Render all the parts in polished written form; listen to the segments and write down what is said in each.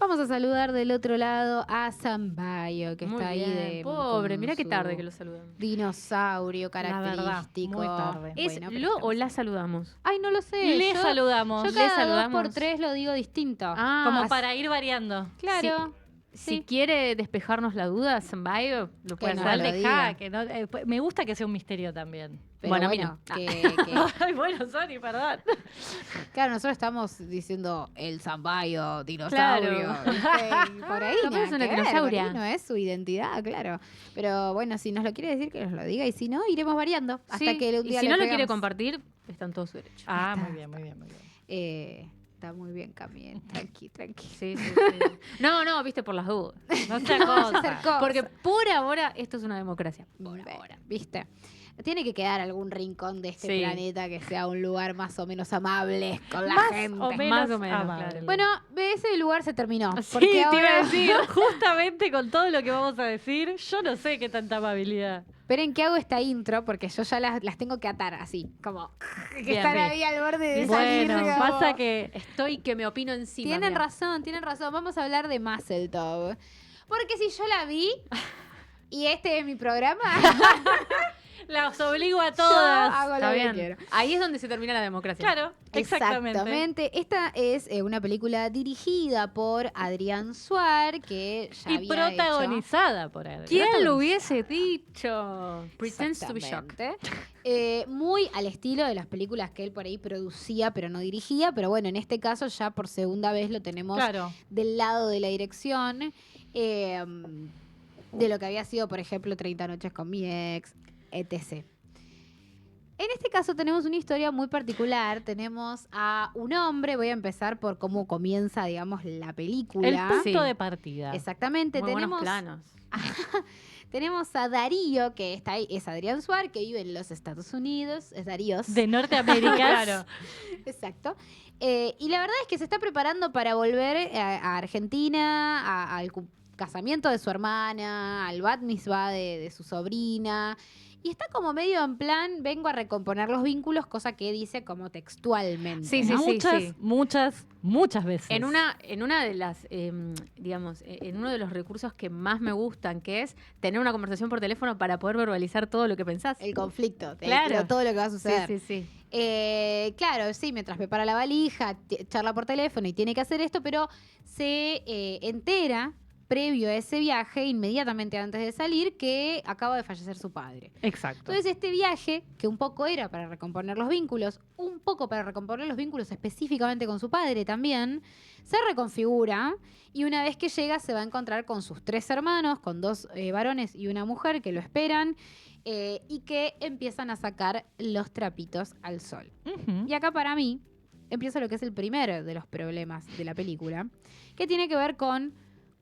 Vamos a saludar del otro lado a Zambayo, que Muy está ahí bien, de pobre, con mirá qué su tarde que lo saludan. dinosaurio La verdad, característico. muy tarde. ¿Es Bueno, pero lo o estamos- la saludamos? Ay, no lo sé. Le saludamos. Yo Le cada saludamos. 2x3 lo digo distinto. Ah, Como así- para ir variando. Claro. Si Sí. quiere despejarnos la duda, Zambayo, lo puede no hacer. lo Igual diga. dejá, que no, me gusta que sea un misterio también. Pero Bueno, bueno, a mí no. Ay, bueno, sorry, perdón. claro, nosotros estamos diciendo el Zambayo, dinosaurio. ¿viste? Y por ahí Capaz nada es una que ver, dinosauria. por ahí no es su identidad, claro. Pero bueno, si nos lo quiere decir, que nos lo diga. Y si no, iremos variando hasta Sí, que un y día si le no lo quiere pegamos. compartir, están todos sus derechos. Ah, está. muy bien, muy bien, muy bien. Está muy bien, Cami. Tranqui. Sí, sí, sí. No, viste, por las dudas. No sea Vamos a cosa. hacer cosas. Porque por ahora esto es una democracia. Por Ve, ahora. ¿Viste? Tiene que quedar algún rincón de este Sí. planeta que sea un lugar más o menos amable con la Más gente. o menos, Más o menos, amable. claro. Bueno, ese lugar se terminó. Sí, Porque te iba ahora... a decir, justamente con todo lo que vamos a decir, yo no sé qué tanta amabilidad. Esperen que hago esta intro porque yo ya las tengo que atar así, como que Bien, están bien. ahí al borde de salir. Bueno, digamos. pasa que Estoy que me opino encima. Tienen mirá. razón. Vamos a hablar de Muscletop. Porque si yo la vi y este es mi programa, las obligo a yo todas. hago Está lo que bien. quiero. Ahí es donde se termina la democracia. Claro, exactamente. Esta es una película dirigida por Adrián Suar, que ya Y había protagonizada por él. ¿Quién Protagonizada. lo hubiese dicho? hecho. Pretends to be shocked. Exactamente. Muy al estilo de las películas que él por ahí producía, pero no dirigía. Pero bueno, en este caso ya por segunda vez lo tenemos Claro. del lado de la dirección. De lo que había sido, por ejemplo, 30 noches con mi ex, etc. En este caso tenemos una historia muy particular. Tenemos a un hombre, voy a empezar por cómo comienza, digamos, la El película. punto Sí. de partida. Exactamente, Muy tenemos, buenos planos. tenemos a Darío, que está ahí, es Adrián Suar, que vive en los Estados Unidos, es Darío. De Norteamérica. Claro. Exacto. Y la verdad es que se está preparando para volver a Argentina, al casamiento de su hermana, al bat mitzvah de su sobrina. Y está como medio en plan, vengo a recomponer los vínculos, cosa que dice como textualmente. Sí, ¿no? sí. Muchas veces. En una de las, digamos, en uno de los recursos que más me gustan, que es tener una conversación por teléfono para poder verbalizar todo lo que pensás. El conflicto, Claro. todo lo que va a suceder. Sí. Claro, sí, mientras prepara la valija, charla por teléfono y tiene que hacer esto, pero se entera, previo a ese viaje, inmediatamente antes de salir, que acaba de fallecer su padre. Exacto. Entonces este viaje, que un poco era para recomponer los vínculos, un poco para recomponer los vínculos específicamente con su padre también, se reconfigura y una vez que llega se va a encontrar con sus 3 hermanos, con 2 varones y una mujer que lo esperan y que empiezan a sacar los trapitos al sol. Ujú. Y acá para mí empieza lo que es el primero de los problemas de la película, que tiene que ver con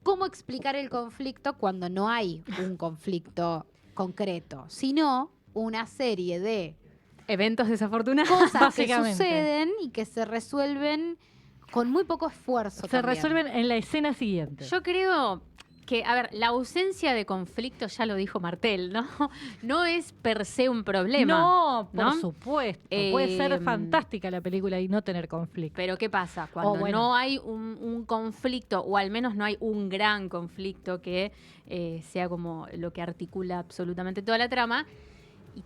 cómo explicar el conflicto cuando no hay un conflicto concreto, sino una serie de Eventos desafortunados. cosas que Básicamente. suceden y que se resuelven con muy poco esfuerzo. Se también. resuelven en la escena siguiente. Yo creo que, a ver, la ausencia de conflicto, ya lo dijo Martel, ¿no? No es per se un problema. No, por ¿no? supuesto. Puede ser Eh, fantástica la película y no tener conflicto. Pero ¿qué pasa? Cuando bueno. no hay un conflicto, o al menos no hay un gran conflicto que sea como lo que articula absolutamente toda la trama,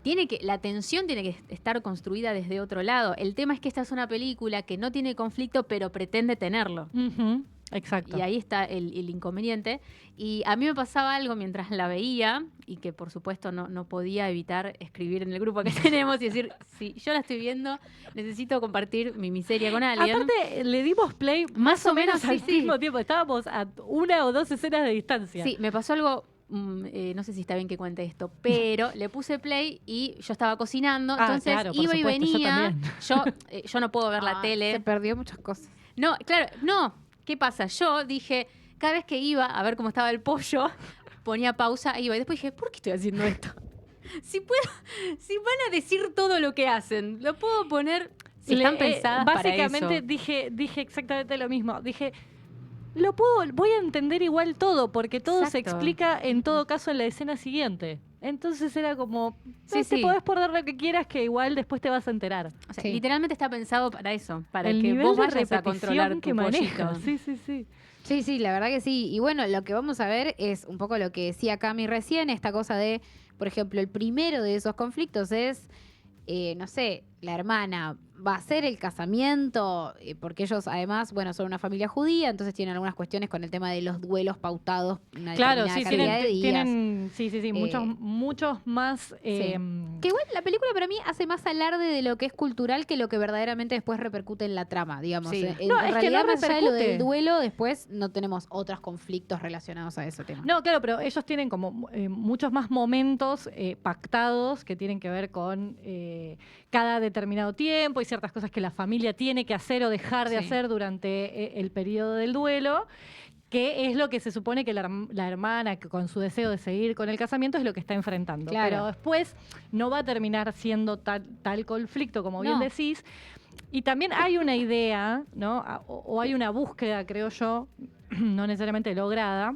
y la tensión tiene que estar construida desde otro lado. El tema es que esta es una película que no tiene conflicto, pero pretende tenerlo. Ujú. Exacto. Y ahí está el inconveniente. Y a mí me pasaba algo mientras la veía, y que por supuesto no podía evitar escribir en el grupo que tenemos y decir, si yo la estoy viendo, necesito compartir mi miseria con alguien. Aparte, le dimos play más o menos al sí. mismo tiempo. Estábamos a 1 o 2 escenas de distancia. Sí, me pasó algo, no sé si está bien que cuente esto, pero le puse play y yo estaba cocinando, Ah, entonces claro, por iba y supuesto, yo venía. también. Yo no puedo ver la Ah, tele. Se perdió muchas cosas. No, claro, no. ¿Qué pasa? Yo dije, cada vez que iba a ver cómo estaba el pollo, ponía pausa e iba. Y después dije, ¿por qué estoy haciendo esto? Si van a decir todo lo que hacen, lo puedo poner. Si están pensadas básicamente para eso. dije exactamente lo mismo. Dije, voy a entender igual todo, porque todo se Exacto. explica en todo caso en la escena siguiente. Entonces era como, Sí, te sí. podés poner lo que quieras, que igual después te vas a enterar. O sea, Sí. literalmente está pensado para eso, para El que nivel vos de vayas a repetición controlar tu que maneja. pollito. Sí. Sí, sí, la verdad que sí. Y bueno, lo que vamos a ver es un poco lo que decía Cami recién, esta cosa de, por ejemplo, el primero de esos conflictos es, no sé, la hermana va a hacer el casamiento, porque ellos además, bueno, son una familia judía, entonces tienen algunas cuestiones con el tema de los duelos pautados una Claro, determinada sí, cantidad de días. sí, muchos más. Sí. Que igual la película para mí hace más alarde de lo que es cultural que lo que verdaderamente después repercute en la trama, digamos. Sí. En No, es que realidad, no más allá de lo del repercute. duelo, después no tenemos otros conflictos relacionados a ese tema. No, claro, pero ellos tienen como muchos más momentos pactados que tienen que ver con cada determinado tiempo y ciertas cosas que la familia tiene que hacer o dejar de Sí. hacer durante el periodo del duelo, que es lo que se supone que la hermana, que con su deseo de seguir con el casamiento, es lo que está enfrentando. Claro. Pero después no va a terminar siendo tal conflicto, como bien No. decís. Y también hay una idea, ¿no? O hay una búsqueda, creo yo, no necesariamente lograda,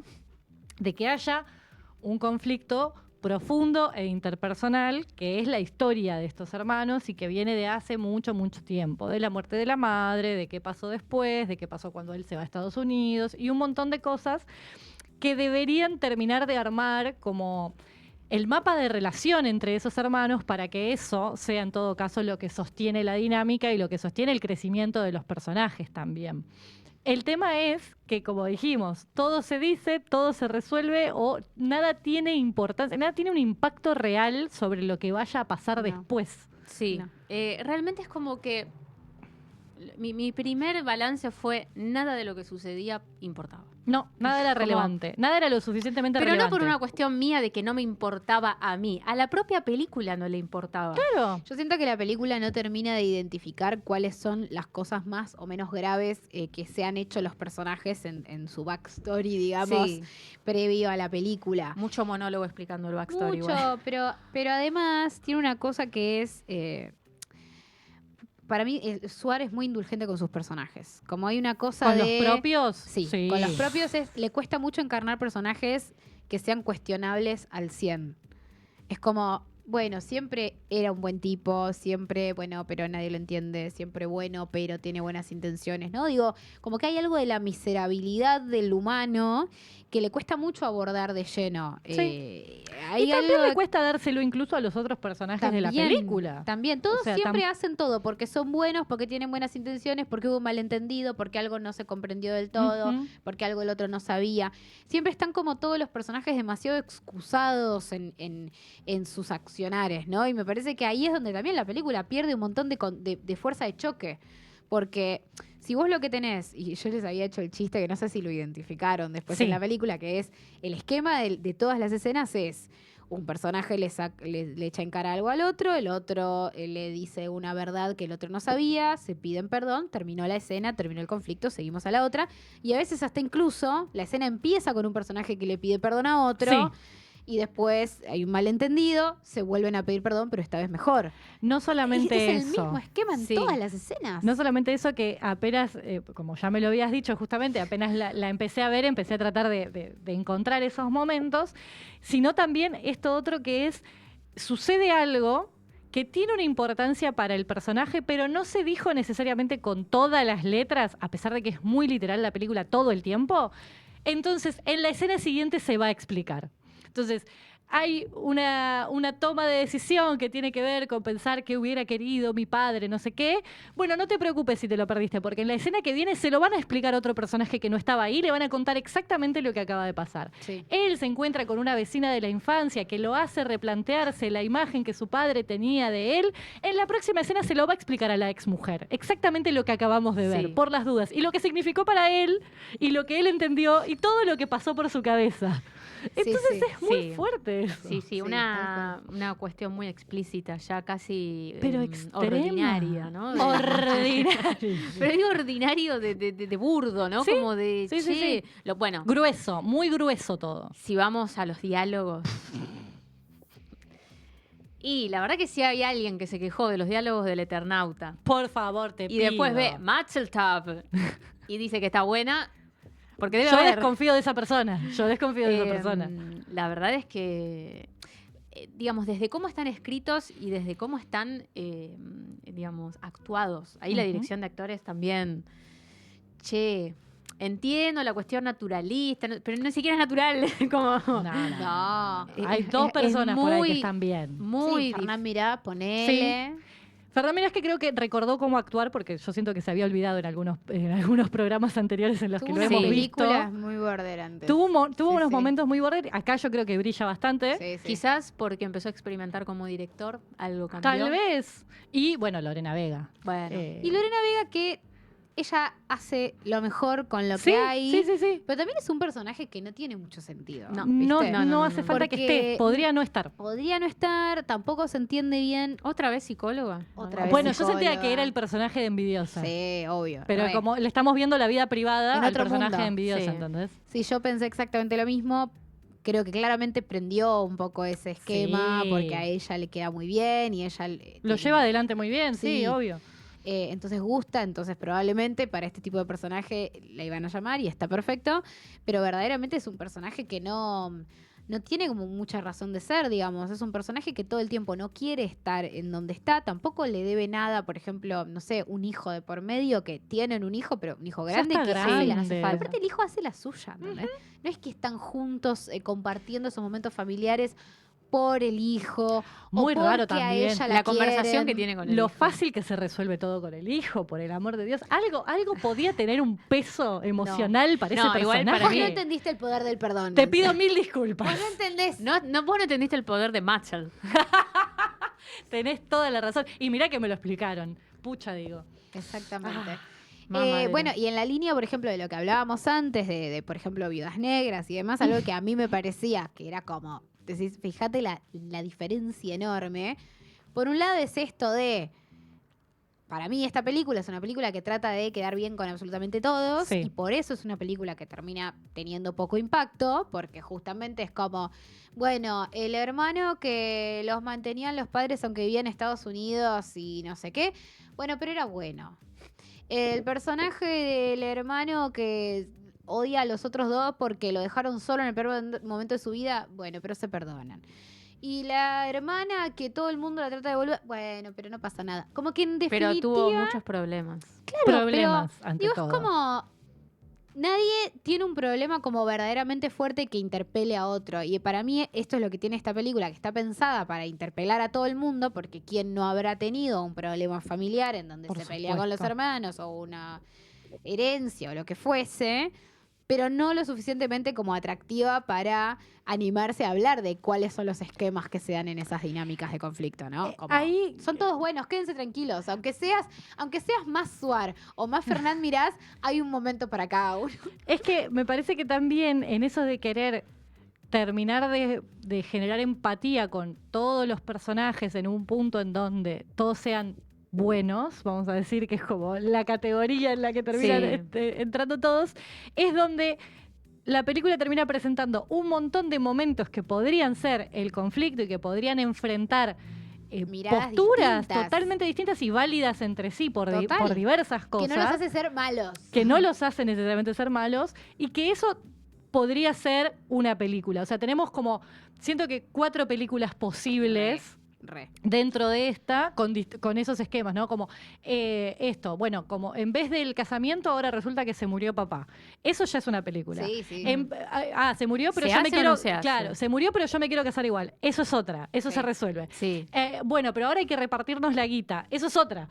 de que haya un conflicto profundo e interpersonal, que es la historia de estos hermanos y que viene de hace mucho, mucho tiempo, de la muerte de la madre, de qué pasó después, de qué pasó cuando él se va a Estados Unidos y un montón de cosas que deberían terminar de armar como el mapa de relación entre esos hermanos para que eso sea en todo caso lo que sostiene la dinámica y lo que sostiene el crecimiento de los personajes también. El tema es que, como dijimos, todo se dice, todo se resuelve o nada tiene importancia, nada tiene un impacto real sobre lo que vaya a pasar No. después. Sí, No. realmente es como que mi primer balance fue nada de lo que sucedía importaba. No, nada era Como- relevante, nada era lo suficientemente Pero relevante. no por una cuestión mía de que no me importaba a mí, a la propia película no le importaba. Claro. Yo siento que la película no termina de identificar cuáles son las cosas más o menos graves que se han hecho los personajes en su backstory, digamos, Sí, previo a la película. mucho monólogo explicando el backstory. Mucho, igual. pero además tiene una cosa que es... para mí, Suárez es muy indulgente con sus personajes. Como hay una cosa ¿Con de... los propios? Sí, con los propios le cuesta mucho encarnar personajes que sean cuestionables al 100. Es como, bueno, siempre era un buen tipo, siempre, bueno, pero nadie lo entiende, siempre bueno, pero tiene buenas intenciones, ¿no? Digo, como que hay algo de la miserabilidad del humano que le cuesta mucho abordar de lleno. Sí. Hay Y también algo le cuesta dárselo incluso a los otros personajes de la película. También, todos O sea, siempre hacen todo porque son buenos, porque tienen buenas intenciones, porque hubo un malentendido, porque algo no se comprendió del todo, Ujú. porque algo el otro no sabía. Siempre están como todos los personajes demasiado excusados en sus accionares, ¿no? Y me parece que ahí es donde también la película pierde un montón de fuerza de choque. Porque si vos lo que tenés, y yo les había hecho el chiste que no sé si lo identificaron después Sí. en la película, que es el esquema de todas las escenas es un personaje le echa en cara algo al otro, el otro le dice una verdad que el otro no sabía, se piden perdón, terminó la escena, terminó el conflicto, seguimos a la otra. Y a veces hasta incluso la escena empieza con un personaje que le pide perdón a otro. Sí. Y después hay un malentendido, se vuelven a pedir perdón, pero esta vez mejor. No solamente Es el eso. mismo esquema en Sí. todas las escenas. No solamente eso, que apenas, como ya me lo habías dicho, justamente apenas la empecé a ver, empecé a tratar de encontrar esos momentos, sino también esto otro que es, sucede algo que tiene una importancia para el personaje, pero no se dijo necesariamente con todas las letras, a pesar de que es muy literal la película todo el tiempo. Entonces, en la escena siguiente se va a explicar. Entonces, hay una toma de decisión que tiene que ver con pensar que hubiera querido mi padre, no sé qué. Bueno, no te preocupes si te lo perdiste, porque en la escena que viene se lo van a explicar a otro personaje que no estaba ahí, le van a contar exactamente lo que acaba de pasar. Sí. Él se encuentra con una vecina de la infancia que lo hace replantearse la imagen que su padre tenía de él. En la próxima escena se lo va a explicar a la exmujer. Exactamente lo que acabamos de ver, Sí. por las dudas. Y lo que significó para él, y lo que él entendió, y todo lo que pasó por su cabeza. Entonces sí. es muy Sí. fuerte eso. Sí, Sí, una cuestión muy explícita, ya casi Pero extrema. ordinaria, ¿no? Ordinario. Pero digo ordinario de burdo, ¿no? Sí, Como de, sí, sí, che, sí. bueno, Grueso, muy grueso todo. si vamos a los diálogos. Y la verdad que sí hay alguien que se quejó de los diálogos del Eternauta. Por favor, te Y pido. después ve Matzeltub y dice que está buena. Porque debe Yo haber. desconfío de esa persona. Yo desconfío de esa persona. La verdad es que, digamos, desde cómo están escritos y desde cómo están, digamos, actuados. Ahí la Ujú. dirección de actores también. Che, entiendo la cuestión naturalista, pero no siquiera es natural. Como, No. No. Hay dos es personas por ahí que muy- están bien. muy Sí, Fernán Mirá, ponele. Fernán Mirás que creo que recordó cómo actuar porque yo siento que se había olvidado en algunos programas anteriores en los Tuvo que lo unas hemos Sí. visto. películas muy border antes. Tuvo Sí, unos sí. momentos muy border. Acá yo creo que brilla bastante. Sí, sí. Quizás porque empezó a experimentar como director, algo cambió. Tal vez. Y bueno, Lorena Vega. Bueno. Y Lorena Vega que ella hace lo mejor con lo sí, que hay. sí. Pero también es un personaje que no tiene mucho sentido. No, No, ¿viste? no hace falta que Porque esté. Podría no estar. podría no estar, tampoco se entiende bien. ¿Otra vez psicóloga? Otra No, vez Bueno, yo psicóloga. sentía que era el personaje de Envidiosa. Sí, obvio. Pero re. como le estamos viendo la vida privada En al otro personaje mundo. de Envidiosa, Sí. ¿entendés? Sí, yo pensé exactamente lo mismo. Creo que claramente prendió un poco ese esquema Sí. porque a ella le queda muy bien y ella Lo lleva adelante muy bien, sí, Sí. obvio. Entonces gusta, entonces probablemente para este tipo de personaje la iban a llamar y está perfecto, pero verdaderamente es un personaje que no tiene como mucha razón de ser, digamos. Es un personaje que todo el tiempo no quiere estar en donde está, tampoco le debe nada, por ejemplo, no sé, un hijo de por medio que tienen un hijo, pero un hijo Ya grande está que hace la- grande. Aparte el hijo hace la suya, ¿entendés? No es que están juntos compartiendo esos momentos familiares por el hijo. Muy o raro porque a también. ella La conversación quieren. que tiene con el Lo hijo. fácil que se resuelve todo con el hijo, por el amor de Dios. Algo podía tener un peso emocional para ese No, igual personaje. para Vos mí- no entendiste el poder del perdón. Te Nancy. pido 1000 disculpas. Vos no entendés. Vos no entendiste el poder de Matchell. Tenés toda la razón. Y mirá que me lo explicaron. Pucha, digo. Exactamente. Mamadera. Bueno, y en la línea, por ejemplo, de lo que hablábamos antes, de, por ejemplo, Viudas Negras y demás, algo que a mí me parecía que era como, decís, fíjate la diferencia enorme. Por un lado es esto de, para mí esta película es una película que trata de quedar bien con absolutamente todos Sí. y por eso es una película que termina teniendo poco impacto, porque justamente es como, bueno, el hermano que los mantenían los padres aunque vivía en Estados Unidos y no sé qué, bueno, pero era bueno. El personaje del hermano que odia a los otros dos porque lo dejaron solo en el peor momento de su vida, bueno, pero se perdonan. Y la hermana que todo el mundo la trata de volver, bueno, pero no pasa nada. Como que en definitiva... Pero tuvo muchos problemas. Claro, Problemas, ante digo, todo. es como... Nadie tiene un problema como verdaderamente fuerte que interpele a otro. Y para mí esto es lo que tiene esta película, que está pensada para interpelar a todo el mundo, porque ¿quién no habrá tenido un problema familiar en donde Por se pelea con los supuesto. hermanos o una herencia o lo que fuese? Pero no lo suficientemente como atractiva para animarse a hablar de cuáles son los esquemas que se dan en esas dinámicas de conflicto, ¿no? Como, ahí- son todos buenos, quédense tranquilos. Aunque seas más Suar o más Fernán Mirás, hay un momento para cada uno. Es que me parece que también en eso de querer terminar de generar empatía con todos los personajes en un punto en donde todos sean buenos, vamos a decir que es como la categoría en la que terminan Sí. entrando todos, es donde la película termina presentando un montón de momentos que podrían ser el conflicto y que podrían enfrentar Miradas posturas distintas. totalmente distintas y válidas entre sí por Total. diversas cosas Que no los hace ser malos. que no los hace necesariamente ser malos y que eso podría ser una película. O sea, tenemos como, siento que 4 películas posibles Re. dentro de esta con esos esquemas, ¿no? Como esto, bueno, como en vez del casamiento ahora resulta que se murió papá. Eso ya es una película. Sí, sí. Se murió, pero ¿Se yo me hace o quiero... no se hace? Claro, se murió, pero yo me quiero casar igual. Eso es otra. Eso Sí. se resuelve. Sí. Bueno, pero ahora hay que repartirnos la guita. Eso es otra.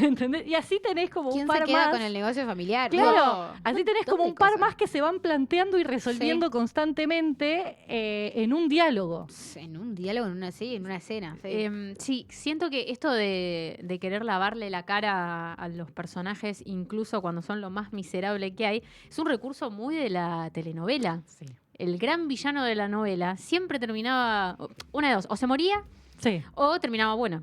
¿Entendés? Y así tenés como un ¿Quién par se queda más. con el negocio familiar? Claro, No. así tenés como montón un de par cosas. más que se van planteando y resolviendo constantemente en un diálogo. En un diálogo, en una escena. Sí. Sí, siento que esto de querer lavarle la cara a los personajes, incluso cuando son lo más miserable que hay, es un recurso muy de la telenovela. Sí. El gran villano de la novela siempre terminaba, una de dos, o se moría Sí, o terminaba bueno.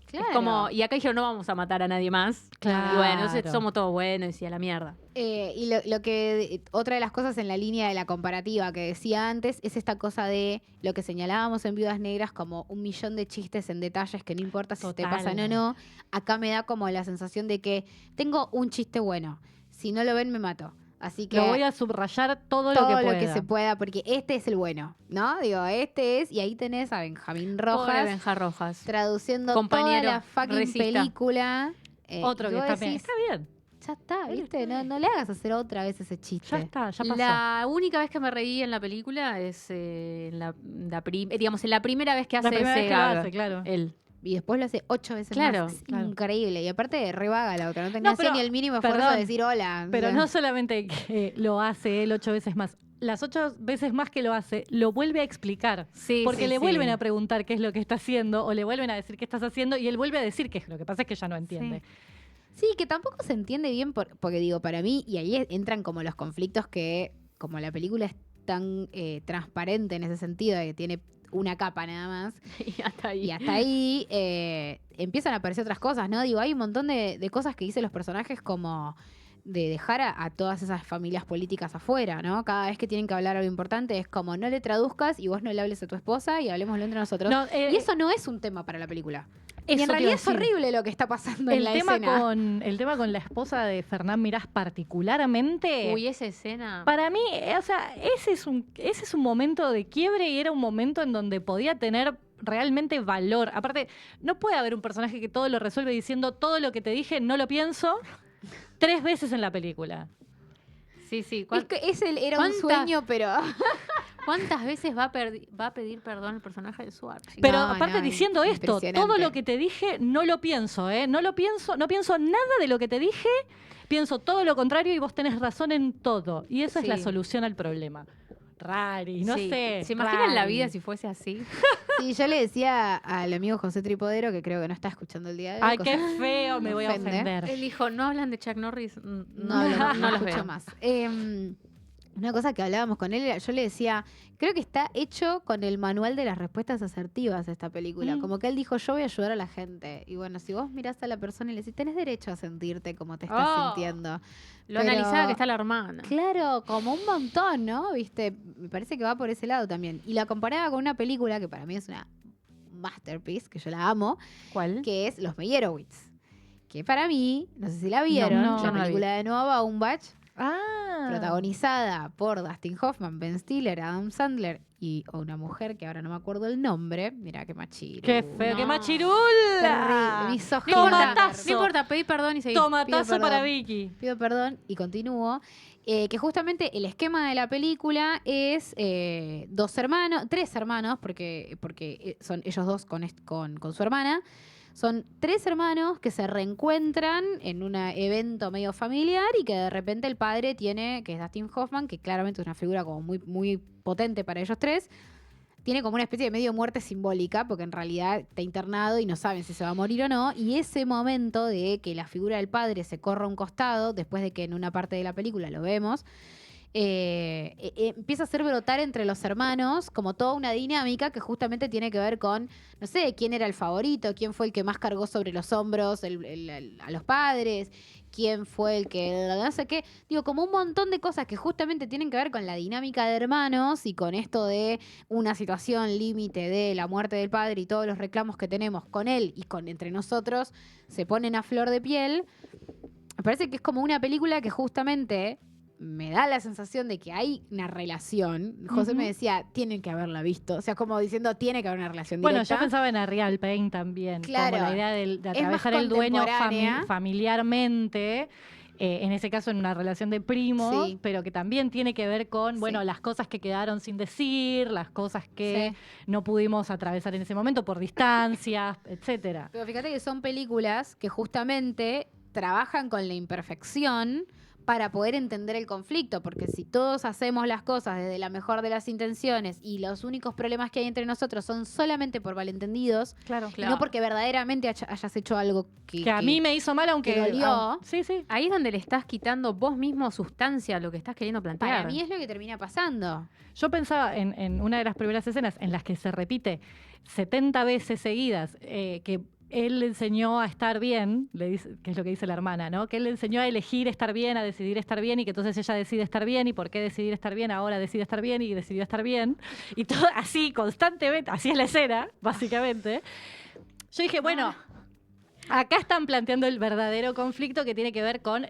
Claro. Es como, y acá dijeron, no vamos a matar a nadie más. claro. Y bueno, entonces somos todos buenos y a la mierda. Y lo que otra de las cosas en la línea de la comparativa que decía antes es esta cosa de lo que señalábamos en Viudas Negras como un millón de chistes en detalles que no importa si te Total. pasan o no. Acá me da como la sensación de que tengo un chiste bueno. Si no lo ven, me mato. Así que Lo voy a subrayar todo todo lo que pueda. se pueda, porque este es el bueno, ¿no? Digo, este es, y ahí tenés a Benjamín Pobre Rojas Benja Rojas. traduciendo Compañero, toda la fucking resista. película. Otro y que vos está bien. decís, Está bien. ya está, ¿viste? No le hagas hacer otra vez ese chiste. Ya está, ya pasó. La única vez que me reí en la película es en la primera vez que hace La primera ese vez que lo gag, hace, claro. él. Y después lo hace 8 veces Claro, más. Es claro. increíble. Y aparte, revaga la otra. No tenía pero- ni el mínimo esfuerzo perdón, de decir hola. Pero O sea, no solamente que lo hace él 8 veces más. Las 8 veces más que lo hace, lo vuelve a explicar. Sí, Porque sí, le sí. vuelven a preguntar qué es lo que está haciendo o le vuelven a decir qué estás haciendo y él vuelve a decir qué es. Lo que pasa es que ya no entiende. Sí, que tampoco se entiende bien porque digo, para mí, y ahí entran como los conflictos que, como la película es tan transparente en ese sentido, de que tiene una capa nada más, Y hasta ahí. y hasta ahí empiezan a aparecer otras cosas, ¿no? Digo, hay un montón de cosas que dicen los personajes como de dejar a todas esas familias políticas afuera, ¿no? Cada vez que tienen que hablar algo importante es como no le traduzcas y vos no le hables a tu esposa y hablemoslo entre nosotros. No, y eso no es un tema para la película. Y eso en te realidad iba a es decir. horrible lo que está pasando en El la tema, escena. el tema con la esposa de Fernán Mirás particularmente, Uy, esa escena. para mí, o sea, ese es un momento de quiebre y era un momento en donde podía tener realmente valor. Aparte, no puede haber un personaje que todo lo resuelve diciendo todo lo que te dije, no lo pienso, 3 veces en la película. Sí, sí. Es que era un ¿Cuánta- sueño, pero... ¿Cuántas veces va a pedir perdón el personaje de Schwarzenegger? Pero No, aparte no, diciendo esto, impresionante. todo lo que te dije no lo pienso, ¿eh? No pienso nada de lo que te dije, pienso todo lo contrario y vos tenés razón en todo. Y esa es la Sí. solución al problema. Rari, no Sí. sé. ¿Se imaginan la rari. vida si fuese así? Sí, yo le decía al amigo José Tripodero, que creo que no está escuchando el día de hoy. Ay, qué feo, me voy a ofende. ofender. Él dijo, no hablan de Chuck Norris. No los escucho veo. más. Una cosa que hablábamos con él, yo le decía, creo que está hecho con el manual de las respuestas asertivas esta película. Mm. Como que él dijo, yo voy a ayudar a la gente. Y bueno, si vos mirás a la persona y le decís, tenés derecho a sentirte como te estás Oh. sintiendo. Lo Pero- analizaba que está la hermana. Claro, como un montón, ¿no? Viste, me parece que va por ese lado también. Y la comparaba con una película que para mí es una masterpiece, que yo la amo, ¿Cuál? que es Los Meyerowitz. Que para mí, no sé si la vieron, No, yo la no la vi. película de Noah Baumbach, Ah. protagonizada por Dustin Hoffman, Ben Stiller, Adam Sandler y una mujer que ahora no me acuerdo el nombre. Mirá qué machiru. Qué feo, qué No. machirula. Terrible, misógina. No importa, Tomatazo. no importa, pedí perdón y seguí. Tomatazo Pido para perdón. Vicky. Pido perdón y continúo. Que justamente el esquema de la película es tres hermanos, porque son ellos dos con su hermana. Son 3 hermanos que se reencuentran en un evento medio familiar y que de repente el padre tiene, que es Dustin Hoffman, que claramente es una figura como muy, muy potente para ellos 3, tiene como una especie de medio muerte simbólica, porque en realidad está internado y no saben si se va a morir o no. Y ese momento de que la figura del padre se corra a un costado, después de que en una parte de la película lo vemos, empieza a hacer brotar entre los hermanos como toda una dinámica que justamente tiene que ver con, no sé, quién era el favorito, quién fue el que más cargó sobre los hombros a los padres, quién fue el que no sé qué. Digo, como un montón de cosas que justamente tienen que ver con la dinámica de hermanos y con esto de una situación límite de la muerte del padre y todos los reclamos que tenemos con él y con entre nosotros se ponen a flor de piel. Me parece que es como una película que justamente me da la sensación de que hay una relación. José me decía, tienen que haberla visto. O sea, como diciendo, tiene que haber una relación Bueno, directa. yo pensaba en a Real Pain también. Claro. Como la idea de Es más atravesar el dueño contemporánea. familiarmente. En ese caso, en una relación de primos, Sí. pero que también tiene que ver con, Sí. bueno, las cosas que quedaron sin decir, las cosas que Sí. no pudimos atravesar en ese momento por distancias, etcétera. Pero fíjate que son películas que justamente trabajan con la imperfección para poder entender el conflicto, porque si todos hacemos las cosas desde la mejor de las intenciones y los únicos problemas que hay entre nosotros son solamente por malentendidos, Claro. y no porque verdaderamente hayas hecho algo Que a mí me hizo mal, aunque que dolió. Sí, sí. Ahí es donde le estás quitando vos mismo sustancia a lo que estás queriendo plantear. para mí es lo que termina pasando. Yo pensaba en una de las primeras escenas en las que se repite 70 veces seguidas que él le enseñó a estar bien, le dice, que es lo que dice la hermana, ¿no? Que él le enseñó a elegir estar bien, a decidir estar bien, y que entonces ella decide estar bien, y por qué decidir estar bien, ahora decide estar bien, y decidió estar bien. Y todo así, constantemente, así es la escena, básicamente. Yo dije, bueno, acá están planteando el verdadero conflicto que tiene que ver con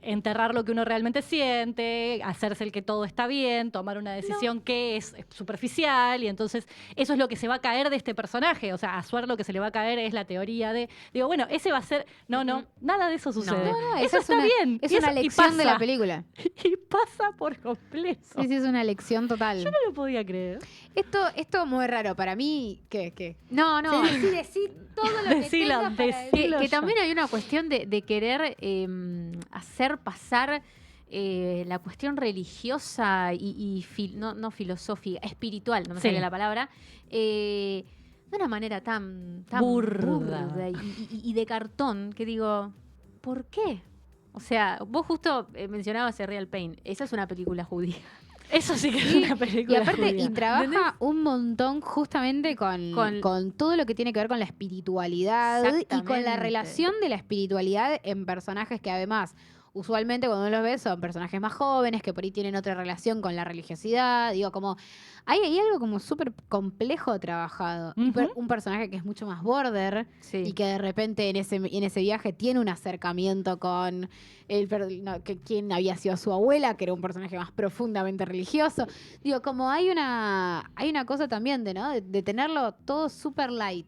enterrar lo que uno realmente siente, hacerse el que todo está bien, tomar una decisión que es superficial, y entonces eso es lo que se va a caer de este personaje. O sea, a Suar lo que se le va a caer es la teoría de, digo, bueno, ese va a ser, no, nada de eso sucede. No, eso es está bien. Es y una eso- y lección de la pasa. película. Y pasa por completo. Sí, sí, es una lección total. Yo no lo podía creer. Esto muy raro para mí. ¿Qué? No, no. Sí, decí todo lo que Decilo, tengas para decilo. decir. Que ya. también hay una cuestión de querer hacer pasar la cuestión religiosa no filosófica, espiritual, no me Sí. sale la palabra, de una manera tan Burda. y de cartón, que digo, ¿por qué? O sea, vos justo mencionabas a Real Pain. Esa es una película judía. Eso sí que es Sí, una Y película aparte, judía. y trabaja ¿Entendés? un montón justamente con todo lo que tiene que ver con la espiritualidad y con la Exactamente. relación de la espiritualidad en personajes que además, usualmente cuando uno los ve son personajes más jóvenes que por ahí tienen otra relación con la religiosidad. Digo, como hay algo como súper complejo trabajado. Y Ujú. un personaje que es mucho más border Sí. y que de repente en ese viaje tiene un acercamiento con quien había sido su abuela, que era un personaje más profundamente religioso. Digo, como hay una cosa también de tenerlo todo super light.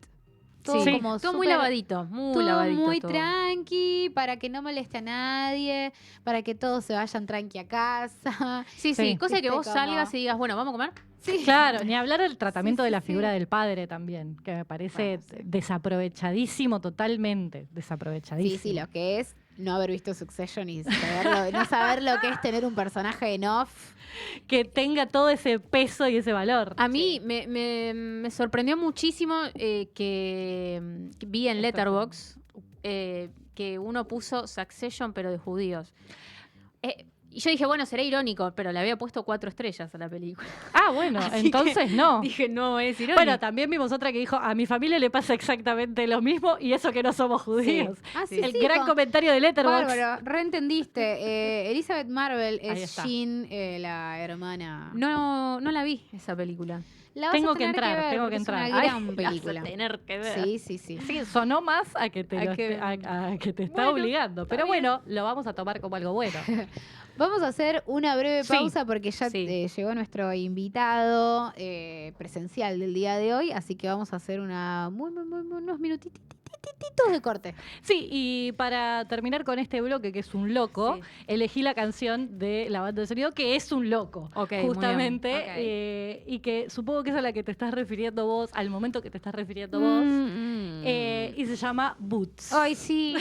Todo Sí. como Todo muy súper- lavadito, muy todo lavadito. muy todo. tranqui, para que no moleste a nadie, para que todos se vayan tranqui a casa. Sí, Sí. sí, cosa que Viste, vos como- salgas y digas, bueno, ¿vamos a comer? Sí. Claro, ni hablar del tratamiento Sí, de la sí, figura sí. del padre también, que me parece Bueno, sí. desaprovechadísimo totalmente, Sí, desaprovechadísimo. sí, lo que es no haber visto Succession y no saber lo que es tener un personaje en off. Que tenga todo ese peso y ese valor. A mí me sorprendió muchísimo que vi en Letterboxd que uno puso Succession, pero de judíos. Y yo dije, bueno, será irónico, pero le había puesto 4 estrellas a la película. Ah, bueno, Así entonces que no. Dije, no, es irónico. Bueno, también vimos otra que dijo, a mi familia le pasa exactamente lo mismo y eso que no somos judíos. Ah, Sí. sí, El sí, gran comentario de Letterboxd. Bárbaro, reentendiste. Elizabeth Marvel Ahí es está. Jean, la hermana. no la vi esa película. La vas a Tengo que tener entrar, ver tengo porque que es una entrar. gran Ay, película. vas a tener que ver. Sí, sí, sí. Sí, sonó más a que te, A lo que- esté- a que te está Bueno, obligando. está Pero bien. bueno, lo vamos a tomar como algo bueno. Vamos a hacer una breve Sí. pausa porque ya Sí. llegó nuestro invitado presencial del día de hoy, así que vamos a hacer unos minutitos de corte. Sí, y para terminar con este bloque, que es un loco, Sí. elegí la canción de la banda de sonido, que es un loco. Ok, muy bien. Justamente. Ok. Y que supongo que es a la que te estás refiriendo vos, al momento que te estás refiriendo vos. Y se llama Boots. Ay, sí.